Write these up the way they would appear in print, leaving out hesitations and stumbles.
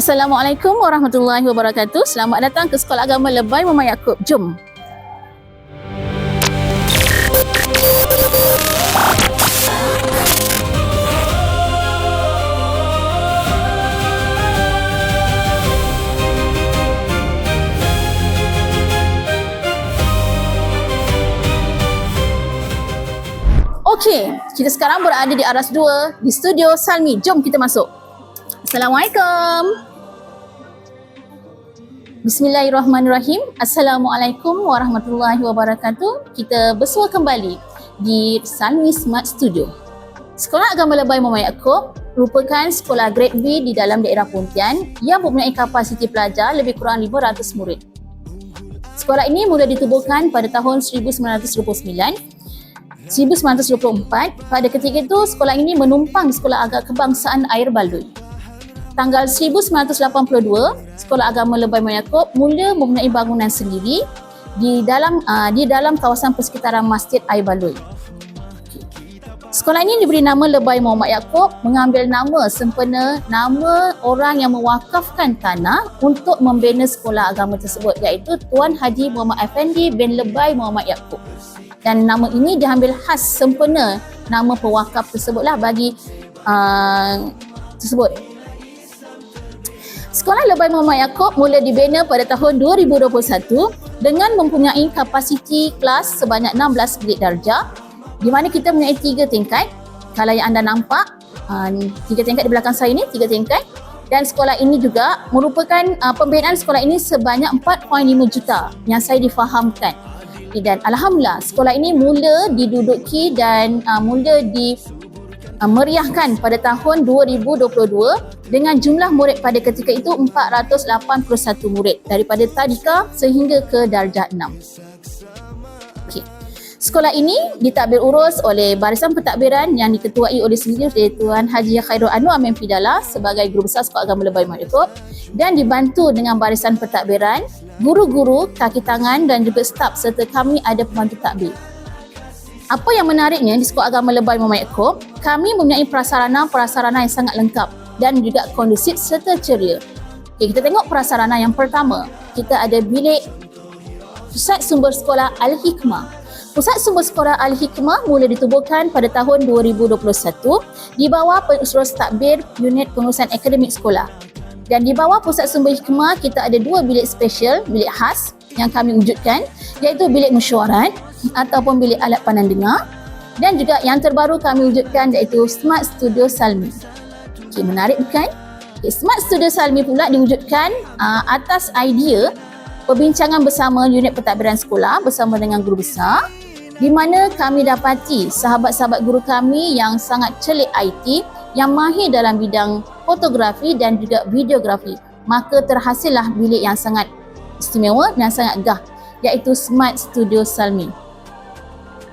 Assalamualaikum warahmatullahi wabarakatuh. Selamat datang ke Sekolah Agama Lebay Muhammad Yaakob. Jom. Okey, kita sekarang berada di Aras 2 di studio Salmi. Jom kita masuk. Assalamualaikum. Bismillahirrahmanirrahim. Assalamualaikum warahmatullahi wabarakatuh. Kita bersua kembali di Salmi Smart Studio. Sekolah Agama Lebay Muhammad Yaakob merupakan sekolah grade B di dalam daerah Pontian yang mempunyai kapasiti pelajar lebih kurang 500 murid. Sekolah ini mula ditubuhkan pada tahun 1924. Pada ketika itu, sekolah ini menumpang Sekolah Agama Kebangsaan Air Baloi. Tanggal 1982, Sekolah Agama Lebay Muhammad Yaakob mula mempunyai bangunan sendiri di dalam kawasan persekitaran Masjid Air Baloi. Sekolah ini diberi nama Lebay Muhammad Yaakob mengambil nama sempena nama orang yang mewakafkan tanah untuk membina sekolah agama tersebut, iaitu Tuan Haji Muhammad Effendi bin Lebay Muhammad Yaakob. Dan nama ini diambil khas sempena nama pewakaf tersebutlah bagi tersebut. Sekolah Lebay Muhammad Yaakob mula dibina pada tahun 2021 dengan mempunyai kapasiti kelas sebanyak 16 bilik darjah, di mana kita mempunyai 3 tingkat. Kalau yang anda nampak, 3 tingkat di belakang saya ni, 3 tingkat. Dan sekolah ini juga merupakan pembinaan sekolah ini sebanyak 4.5 juta yang saya difahamkan. Dan alhamdulillah sekolah ini mula diduduki dan mula meriahkan pada tahun 2022 dengan jumlah murid pada ketika itu 481 murid daripada tadika sehingga ke darjah 6. Okey. Sekolah ini ditadbir urus oleh Barisan Pentadbiran yang diketuai oleh sendiri Tuan Haji Khairul Anwar MMP Dalla sebagai Guru Besar Sekolah Agama Lebay Muhammad Yaakob, dan dibantu dengan Barisan Pentadbiran, guru-guru, kaki tangan dan juga staf, serta kami ada pembantu takbir. Apa yang menariknya di Sekolah Agama Lebay Muhammad Yaakob, kami mempunyai prasarana yang sangat lengkap dan juga kondusif serta ceria. Okay, kita tengok prasarana yang pertama. Kita ada bilik Pusat Sumber Sekolah Al-Hikmah. Pusat Sumber Sekolah Al-Hikmah mula ditubuhkan pada tahun 2021 di bawah Pensurus Takbir Unit Pengurusan Akademik Sekolah. Dan di bawah Pusat Sumber Hikmah kita ada 2 bilik special, bilik khas yang kami wujudkan, iaitu bilik mesyuarat ataupun bilik alat pandang dengar, dan juga yang terbaru kami wujudkan iaitu Smart Studio Salmi. Okey, menarik bukan? Okay, Smart Studio Salmi pula diwujudkan atas idea perbincangan bersama unit pentadbiran sekolah bersama dengan guru besar, di mana kami dapati sahabat-sahabat guru kami yang sangat celik IT, yang mahir dalam bidang fotografi dan juga videografi, maka terhasillah bilik yang sangat istimewa dan sangat gah, iaitu Smart Studio Salmi.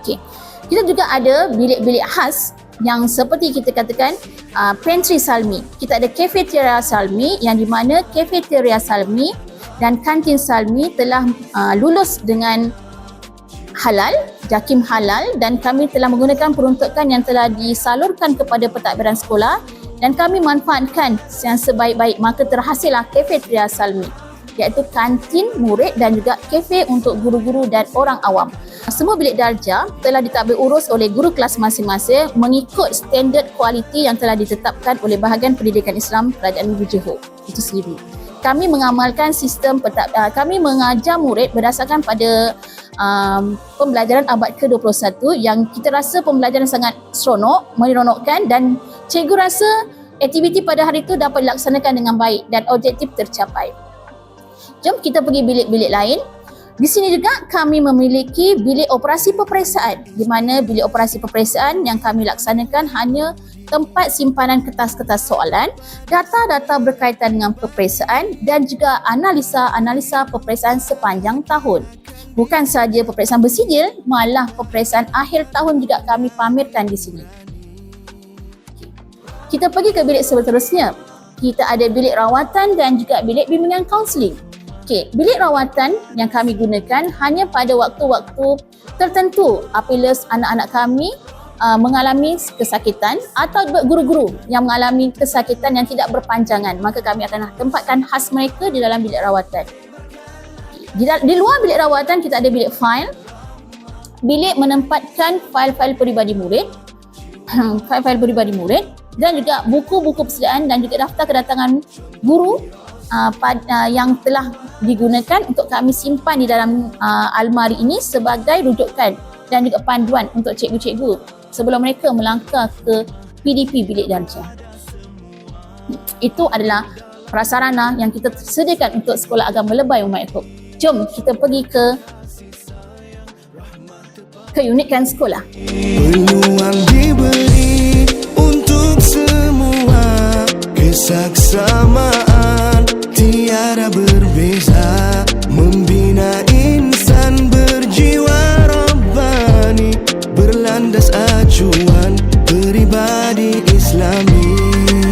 Okey. Kita juga ada bilik-bilik khas yang seperti kita katakan pantry Salmi. Kita ada cafeteria Salmi, yang di mana cafeteria Salmi dan kantin Salmi telah lulus dengan halal, JAKIM halal, dan kami telah menggunakan peruntukan yang telah disalurkan kepada pentadbiran sekolah dan kami manfaatkan yang sebaik-baik, maka terhasillah cafeteria Salmi, iaitu kantin murid dan juga kafe untuk guru-guru dan orang awam. Semua bilik darjah telah ditadbir urus oleh guru kelas masing-masing mengikut standard kualiti yang telah ditetapkan oleh Bahagian Pendidikan Islam Kerajaan Negeri Johor itu sendiri. Kami mengamalkan sistem kami mengajar murid berdasarkan pada pembelajaran abad ke-21 yang kita rasa pembelajaran sangat seronok, menyeronokkan, dan cikgu rasa aktiviti pada hari itu dapat dilaksanakan dengan baik dan objektif tercapai. Jom kita pergi bilik-bilik lain. Di sini juga kami memiliki bilik operasi peperiksaan, di mana bilik operasi peperiksaan yang kami laksanakan hanya tempat simpanan kertas-kertas soalan, data-data berkaitan dengan peperiksaan dan juga analisa peperiksaan sepanjang tahun. Bukan sahaja peperiksaan bersijil, malah peperiksaan akhir tahun juga kami pamerkan di sini. Kita pergi ke bilik seterusnya. Kita ada bilik rawatan dan juga bilik bimbingan kaunseling. Okey, bilik rawatan yang kami gunakan hanya pada waktu-waktu tertentu apabila anak-anak kami mengalami kesakitan atau guru-guru yang mengalami kesakitan yang tidak berpanjangan, maka kami akan tempatkan khas mereka di dalam bilik rawatan. Di luar bilik rawatan kita ada bilik fail, bilik menempatkan fail-fail peribadi murid, fail-fail peribadi murid dan juga buku-buku persediaan dan juga daftar kedatangan guru yang telah digunakan untuk kami simpan di dalam almari ini sebagai rujukan dan juga panduan untuk cikgu-cikgu sebelum mereka melangkah ke PDP bilik darjah. Itu adalah prasarana yang kita sediakan untuk Sekolah Agama Lebay Umat Yaakob. Jom kita pergi ke keunikan sekolah. Peluang diberi untuk semua, kesaksamaan tiada berbeza, membina insan berjiwa rabbani, berlandas acuan pribadi Islami.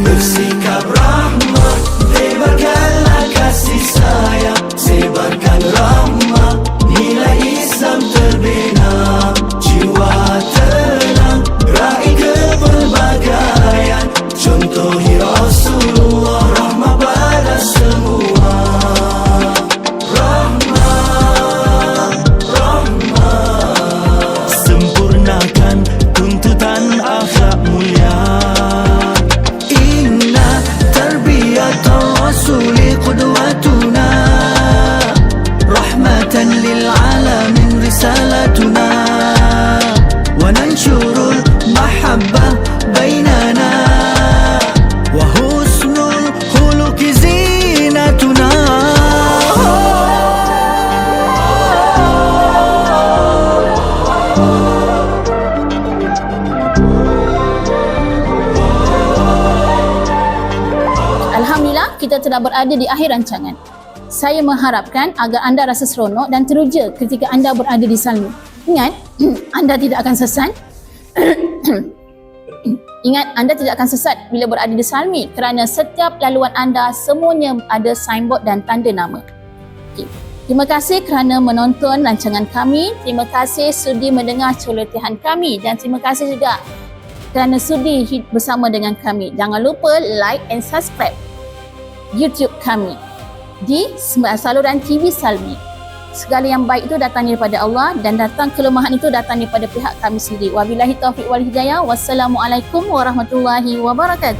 Bersikap rahmat, tebarkanlah kasih sayang, sebarkan rahmat, nilai Islam terbina, jiwa tenang, raih keberbagaian, contohi Rasulullah, rahmat pada semua. Rahmat, rahmat, sempurnakan tuntutan akhlak mulia. Inna tarbiyat rasuli qudwatuna, rahmatan lil alamin risalatuna, wa nanshurul mahabbah bainana, wa husnul khuluqi zinatuna. Alhamdulillah, kita telah berada di akhir rancangan. Saya mengharapkan agar anda rasa seronok dan teruja ketika anda berada di Salmi. Ingat, anda tidak akan sesat. Ingat, anda tidak akan sesat bila berada di Salmi kerana setiap laluan anda semuanya ada signboard dan tanda nama. Okay. Terima kasih kerana menonton rancangan kami. Terima kasih sudi mendengar celotehan kami dan terima kasih juga kerana sudi bersama dengan kami. Jangan lupa like and subscribe YouTube kami di saluran TV Salmi. Segala yang baik itu datang daripada Allah dan datang kelemahan itu datang daripada pihak kami sendiri. Wabillahi taufiq wal hidayah. Wassalamualaikum warahmatullahi wabarakatuh.